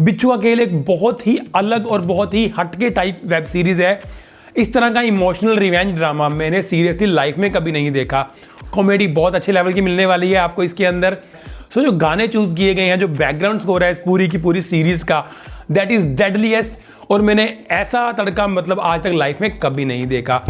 बिच्छू का खेल एक बहुत ही अलग और बहुत ही हटके टाइप वेब सीरीज है। इस तरह का इमोशनल रिवेंज ड्रामा मैंने सीरियसली लाइफ में कभी नहीं देखा। कॉमेडी बहुत अच्छे लेवल की मिलने वाली है आपको इसके अंदर। सो जो गाने चूज किए गए हैं, जो बैकग्राउंड स्कोर है इस पूरी की पूरी सीरीज का, दैट इज डेडलीस्ट। और मैंने ऐसा तड़का मतलब आज तक लाइफ में कभी नहीं देखा।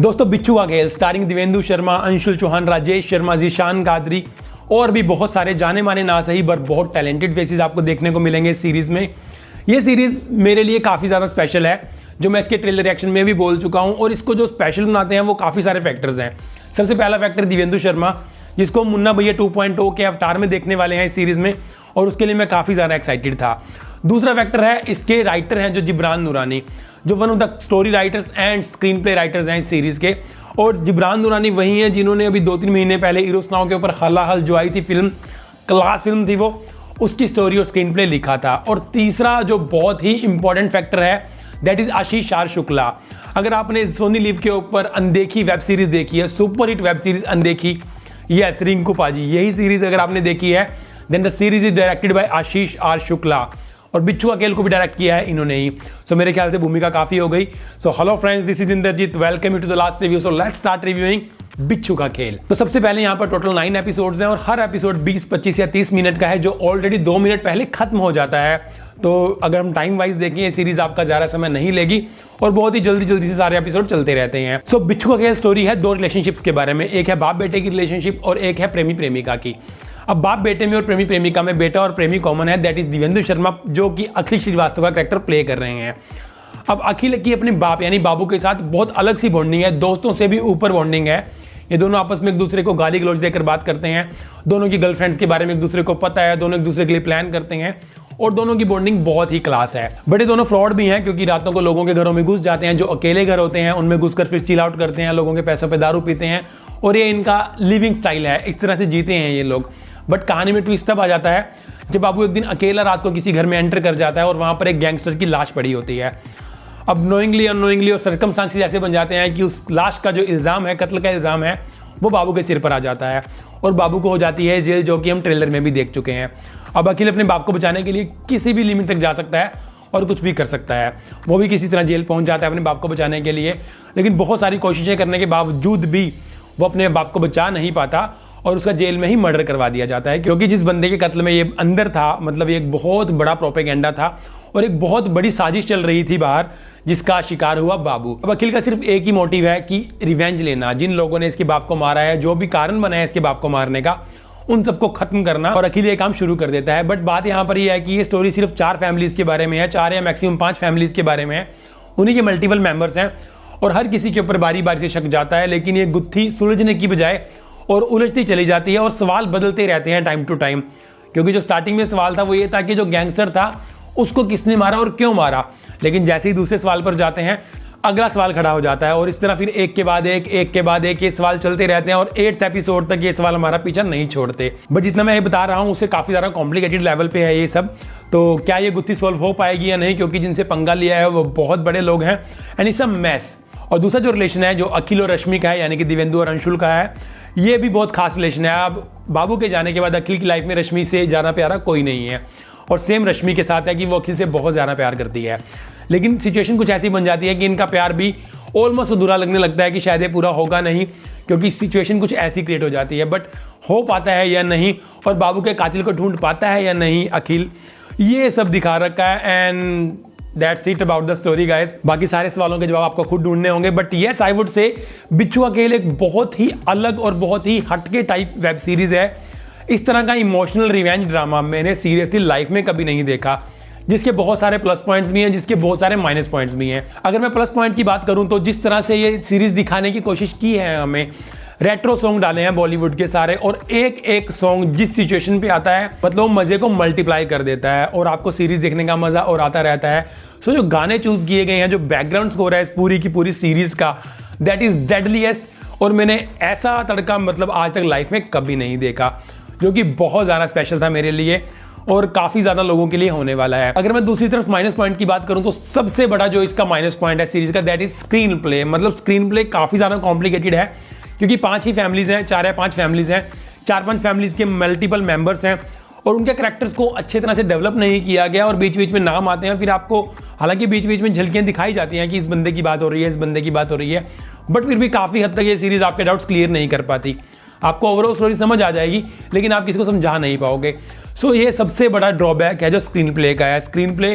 दोस्तों, बिच्छू का खेल स्टारिंग देवेंदु शर्मा, अंशुल चौहान, राजेश शर्मा, जीशान कादरी और भी बहुत सारे जाने माने ना सही पर बहुत टैलेंटेड फेसेस आपको देखने को मिलेंगे इस सीरीज में। ये सीरीज मेरे लिए काफ़ी ज़्यादा स्पेशल है, जो मैं इसके ट्रेलर रिएक्शन में भी बोल चुका हूँ। और इसको जो स्पेशल बनाते हैं वो काफ़ी सारे फैक्टर्स हैं। सबसे पहला फैक्टर देवेंदु शर्मा, जिसको मुन्ना भैया 2.0 के अवतार में देखने वाले हैं इस सीरीज में, और उसके लिए मैं काफ़ी ज़्यादा एक्साइटेड था। दूसरा फैक्टर है इसके राइटर हैं जो जिब्रान नूरानी, जो one of the story writers and screen play writers हैं इस सीरीज के। और जिब्रान नूरानी वही हैं जिन्होंने अभी 2-3 महीने पहले इरोस नाव के ऊपर हलाहल जो आई थी फिल्म, क्लास फिल्म थी वो, उसकी स्टोरी और स्क्रीन प्ले लिखा था। और तीसरा जो बहुत ही इंपॉर्टेंट फैक्टर है, that is Ashish R Shukla. अगर आपने सोनी लिव के ऊपर अनदेखी वेब सीरीज देखी है, super hit web series Undekhi, yes Rinku paaji, यही सीरीज अगर आपने देखी है, then the series is directed by Ashish R Shukla. और बिच्छू का खेल को भी डायरेक्ट किया है इन्होंने ही। सो मेरे ख्याल से भूमिका काफी हो गई। So hello friends, this is Indrajeet, welcome you to the last review. So let's start reviewing Bichhoo Ka खेल। तो सबसे पहले यहाँ पर टोटल 9 एपिसोड्स हैं और हर एपिसोड 20, 25 या 30 मिनट का है, जो ऑलरेडी 2 मिनट पहले खत्म हो जाता है। तो अगर हम टाइम वाइज देखें, ये सीरीज आपका ज़्यादा समय नहीं लेगी और बहुत ही जल्दी जल्दी से सारे एपिसोड चलते रहते हैं। सो बिच्छू का खेल स्टोरी है 2 रिलेशनशिप्स के बारे में। एक है बाप बेटे की रिलेशनशिप और एक है प्रेमी प्रेमिका की। अब बाप बेटे में और प्रेमी प्रेमिका में बेटा और प्रेमी कॉमन है, दैट इज देवेंदु शर्मा, जो कि अखिल श्रीवास्तव का कैरेक्टर प्ले कर रहे हैं। अब अखिल की अपने बाप यानी बाबू के साथ बहुत अलग सी बॉन्डिंग है, दोस्तों से भी ऊपर बॉन्डिंग है। ये दोनों आपस में एक दूसरे को गाली गलौज देकर बात करते हैं, दोनों की गर्लफ्रेंड्स के बारे में एक दूसरे को पता है, दोनों एक दूसरे के लिए प्लान करते हैं और दोनों की बॉन्डिंग बहुत ही क्लास है। बड़े दोनों फ्रॉड भी हैं, क्योंकि रातों को लोगों के घरों में घुस जाते हैं, जो अकेले घर होते हैं उनमें घुसकर फिर चिल आउट करते हैं, लोगों के पैसों पे दारू पीते हैं और ये इनका लिविंग स्टाइल है, इस तरह से जीते हैं ये लोग। बट कहानी में ट्विस्ट तब आ जाता है जब बाबू एक दिन अकेला रात को किसी घर में एंटर कर जाता है और वहां पर एक गैंगस्टर की लाश पड़ी होती है। अब नोइंगली अननोइंगली और सर्कमस्टांसेस ऐसे बन जाते हैं कि उस लाश का जो इल्ज़ाम है, कत्ल का इल्ज़ाम है, वो बाबू के सिर पर आ जाता है और बाबू को हो जाती है जेल, जो कि हम ट्रेलर में भी देख चुके हैं। अब अखिल अपने बाप को बचाने के लिए किसी भी लिमिट तक जा सकता है और कुछ भी कर सकता है। वो भी किसी तरह जेल पहुंच जाता है अपने बाप को बचाने के लिए, लेकिन बहुत सारी कोशिशें करने के बावजूद भी वो अपने बाप को बचा नहीं पाता और उसका जेल में ही मर्डर करवा दिया जाता है, क्योंकि जिस बंदे के कत्ल में ये अंदर था, मतलब ये एक बहुत बड़ा प्रोपेगेंडा था और एक बहुत बड़ी साजिश चल रही थी बाहर, जिसका शिकार हुआ बाबू। अब अखिल का सिर्फ एक ही मोटिव है कि रिवेंज लेना, जिन लोगों ने इसके बाप को मारा है, जो भी कारण बना है इसके बाप को मारने का, उन सबको खत्म करना। और अखिल ये काम शुरू कर देता है। बट बात यहाँ पर यह है कि ये स्टोरी सिर्फ 4 फैमिलीज के बारे में है, 4 या मैक्सिमम 5 फैमिलीज के बारे में है। उन्हीं के मल्टीपल मेंबर्स हैं और हर किसी के ऊपर बारी बारी से शक जाता है, लेकिन ये गुत्थी सुलझने की बजाय और उलझती चली जाती है और सवाल बदलते रहते हैं टाइम टू टाइम। क्योंकि जो स्टार्टिंग में सवाल था वो ये था कि जो गैंगस्टर था उसको किसने मारा और क्यों मारा, लेकिन जैसे ही दूसरे सवाल पर जाते हैं अगला सवाल खड़ा हो जाता है और इस तरह फिर एक के बाद एक ये सवाल चलते रहते हैं और 8th एपिसोड तक ये सवाल हमारा पीछा नहीं छोड़ते। बट जितना मैं ये बता रहा हूँ उससे काफ़ी ज़्यादा कॉम्प्लिकेटेड लेवल पे है ये सब। तो क्या ये गुत्थी सॉल्व हो पाएगी या नहीं, क्योंकि जिनसे पंगा लिया है वो बहुत बड़े लोग हैं एंड इट्स अ मैस। और दूसरा जो रिलेशन है जो अखिल और रश्मि का है, यानी कि देवेंदु और अंशुल का है, ये भी बहुत खास रिलेशन है। अब बाबू के जाने के बाद अखिल की लाइफ में रश्मि से ज़्यादा प्यारा कोई नहीं है और सेम रश्मि के साथ है कि वो अखिल से बहुत ज़्यादा प्यार करती है। लेकिन सिचुएशन कुछ ऐसी बन जाती है कि इनका प्यार भी ऑलमोस्ट अधूरा लगने लगता है कि शायद ये पूरा होगा नहीं, क्योंकि सिचुएशन कुछ ऐसी क्रिएट हो जाती है। बट हो पाता है या नहीं और बाबू के कातिल को ढूंढ पाता है या नहीं अखिल, ये सब दिखा रखा है and that's it about the story guys. बाकी सारे सवालों के जवाब आपको खुद ढूंढने होंगे। But yes, I would say बिच्छू का खेल एक बहुत ही अलग और बहुत ही हटके टाइप वेब सीरीज है। इस तरह का इमोशनल रिवेंज ड्रामा मैंने सीरियसली लाइफ में कभी नहीं देखा, जिसके बहुत सारे प्लस पॉइंट्स भी हैं, जिसके बहुत सारे माइनस पॉइंट्स भी हैं। अगर मैं प्लस पॉइंट की बात करूं तो जिस तरह से ये सीरीज दिखाने की कोशिश की है, हमें रेट्रो सॉन्ग डाले हैं बॉलीवुड के सारे, और एक एक सॉन्ग जिस सिचुएशन पे आता है मतलब मजे को मल्टीप्लाई कर देता है और आपको सीरीज देखने का मजा और आता रहता है। सो जो गाने चूज किए गए हैं, जो बैकग्राउंड स्कोर है इस पूरी की पूरी सीरीज का, दैट इज डेडलीस्ट। और मैंने ऐसा तड़का मतलब आज तक लाइफ में कभी नहीं देखा, जो कि बहुत ज़्यादा स्पेशल था मेरे लिए। और काफी ज्यादा लोगों के लिए होने वाला है। अगर मैं दूसरी तरफ माइनस पॉइंट की बात करूं तो सबसे बड़ा जो इसका माइनस पॉइंट है सीरीज का, दैट इज स्क्रीन प्ले। मतलब स्क्रीन प्ले काफी ज्यादा कॉम्प्लिकेटेड है, क्योंकि 5 ही फैमिलीज हैं, 4 या 5 फैमिलीज हैं, 4-5 फैमिलीज के मल्टीपल मेंबर्स हैं और उनके कैरेक्टर्स को अच्छे तरह से डेवलप नहीं किया गया और बीच बीच में नाम आते हैं। फिर आपको हालांकि बीच बीच में झलकियां दिखाई जाती हैं कि इस बंदे की बात हो रही है, इस बंदे की बात हो रही है, बट फिर भी काफ़ी हद तक ये सीरीज़ आपके डाउट्स क्लियर नहीं कर पाती। आपको ओवरऑल स्टोरी समझ आ जाएगी लेकिन आप किसी को समझा नहीं पाओगे। सो ये सबसे बड़ा ड्रॉबैक है जो स्क्रीन प्ले का है। स्क्रीन प्ले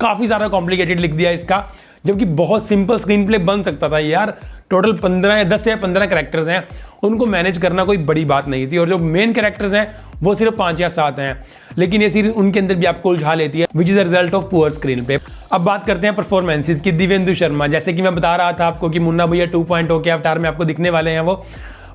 काफ़ी ज़्यादा कॉम्प्लिकेटेड लिख दिया इसका, जबकि बहुत सिंपल स्क्रीन प्ले बन सकता था यार। टोटल 15 या 10 या 15 कैरेक्टर्स हैं, उनको मैनेज करना कोई बड़ी बात नहीं थी, और जो मेन कैरेक्टर्स हैं वो सिर्फ 5 या 7 हैं, लेकिन ये सीरीज उनके अंदर भी आपको उलझा लेती है, which is a result of poor screen play. अब बात करते हैं परफॉर्मेंसेस की। दिव्येंदु शर्मा, जैसे कि मैं बता रहा था आपको कि मुन्ना भैया 2.0 के अवतार में आपको दिखने वाले हैं वो,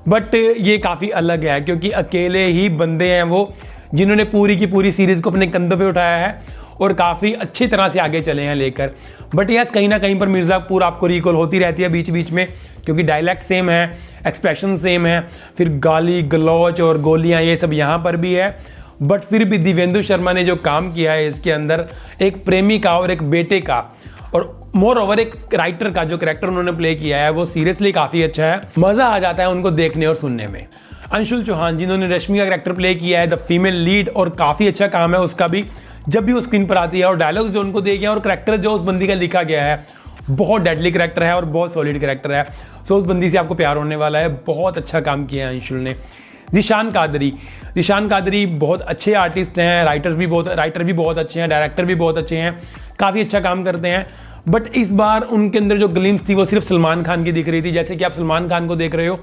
बट ये काफ़ी अलग है क्योंकि अकेले ही बंदे हैं वो जिन्होंने पूरी की पूरी सीरीज को अपने कंधों पे उठाया है और काफ़ी अच्छी तरह से आगे चले हैं लेकर। बट यस, कहीं ना कहीं पर मिर्ज़ापुर आपको रिकॉल होती रहती है बीच बीच में, क्योंकि डायलैक्ट सेम है, एक्सप्रेशन सेम है, फिर गाली गलौच और गोलियां ये सब यहाँ पर भी है। बट फिर भी दिव्येंदु शर्मा ने जो काम किया है इसके अंदर, एक प्रेमी का और एक बेटे का और मोर ओवर एक राइटर का जो कैरेक्टर उन्होंने प्ले किया है वो सीरियसली काफ़ी अच्छा है। मज़ा आ जाता है उनको देखने और सुनने में। अंशुल चौहान, जिन्होंने रश्मि का कैरेक्टर प्ले किया है द फीमेल लीड, और काफ़ी अच्छा काम है उसका भी जब भी वो स्क्रीन पर आती है, और डायलॉग्स जो उनको दिए गए हैं और कैरेक्टर जो उस बंदी का लिखा गया है, बहुत डेडली कैरेक्टर है और बहुत सॉलिड कैरेक्टर है। सो उस बंदी से आपको प्यार होने वाला है। बहुत अच्छा काम किया है अंशुल ने। ज़ीशान कादरी बहुत अच्छे आर्टिस्ट हैं, राइटर भी बहुत अच्छे हैं, डायरेक्टर भी बहुत अच्छे हैं, काफ़ी अच्छा काम करते हैं। बट इस बार उनके अंदर जो ग्लिम्स थी वो सिर्फ सलमान खान की दिख रही थी। जैसे कि आप सलमान खान को देख रहे हो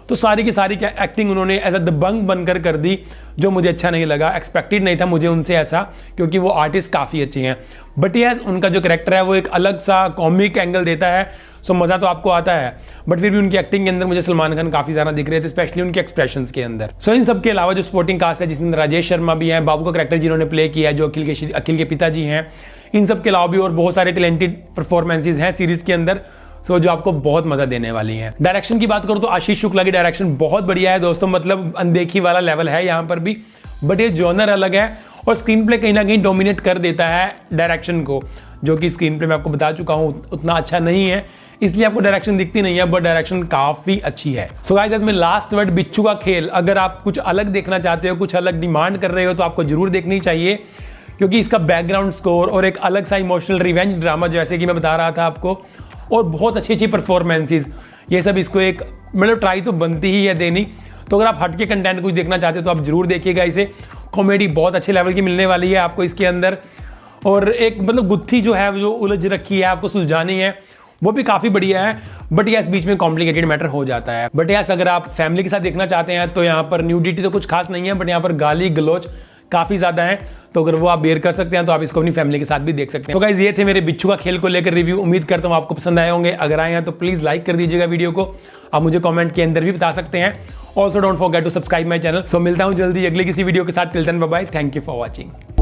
तो सारी की सारी क्या एक्टिंग उन्होंने एज अ दबंग बनकर कर दी, जो मुझे अच्छा नहीं लगा। एक्सपेक्टेड नहीं था मुझे उनसे ऐसा, क्योंकि वो आर्टिस्ट काफ़ी अच्छे हैं। बट यस, उनका जो कैरेक्टर है वो एक अलग सा कॉमिक एंगल देता है, सो मज़ा तो आपको आता है। बट फिर भी उनकी एक्टिंग के अंदर मुझे सलमान खान काफ़ी ज़्यादा दिख रहे थे, स्पेशली उनके एक्सप्रेशंस के अंदर। सो इन सब के अलावा जो सपोर्टिंग कास्ट है, जिसमें राजेश शर्मा भी हैं, बाबू का कैरेक्टर जिन्होंने प्ले किया है जो अखिल के पिताजी हैं, इन सब के अलावा भी और बहुत सारे टैलेंटेड परफॉर्मेंसेज हैं सीरीज़ के अंदर, सो जो आपको बहुत मजा देने वाली है। डायरेक्शन की बात करूं तो आशीष शुक्ला की डायरेक्शन बहुत बढ़िया है दोस्तों, मतलब अनदेखी वाला लेवल है यहाँ पर भी। बट ये जॉनर अलग है और स्क्रीन प्ले कहीं ना कहीं डोमिनेट कर देता है डायरेक्शन को, जो कि स्क्रीन प्ले मैं आपको बता चुका हूँ उतना अच्छा नहीं है, इसलिए आपको डायरेक्शन दिखती नहीं है, बट डायरेक्शन काफी अच्छी है। सो गाइस, में लास्ट वर्ड बिच्छू का खेल, अगर आप कुछ अलग देखना चाहते हो, कुछ अलग डिमांड कर रहे हो, तो आपको जरूर देखनी चाहिए, क्योंकि इसका बैकग्राउंड स्कोर और एक अलग सा इमोशनल रिवेंज ड्रामा, जैसे कि मैं बता रहा था आपको, और बहुत अच्छी अच्छी परफॉर्मेंसेस, ये सब इसको एक मतलब ट्राई तो बनती ही है देनी। तो अगर आप हट के कंटेंट कुछ देखना चाहते हो तो आप जरूर देखिएगा इसे। कॉमेडी बहुत अच्छे लेवल की मिलने वाली है आपको इसके अंदर, और एक मतलब गुत्थी जो है जो उलझ रखी है आपको सुलझानी है, वो भी काफ़ी बढ़िया है। बट यस, बीच में कॉम्प्लिकेटेड मैटर हो जाता है। बट यस, अगर आप फैमिली के साथ देखना चाहते हैं तो यहाँ पर न्यूडिटी तो कुछ खास नहीं है, बट यहाँ पर गाली गलौच काफ़ी ज़्यादा है, तो अगर वो आप बेयर कर सकते हैं तो आप इसको अपनी फैमिली के साथ भी देख सकते हैं। तो गाइस, ये थे मेरे बिच्छू का खेल को लेकर रिव्यू। उम्मीद करता हूँ आपको पसंद आए होंगे। अगर आए हैं तो प्लीज़ लाइक कर दीजिएगा वीडियो को। आप मुझे कमेंट के अंदर भी बता सकते हैं। Also don't forget to subscribe my channel. So मिलता हूँ जल्दी अगले किसी वीडियो के साथ। Till then bye bye, thank you for watching.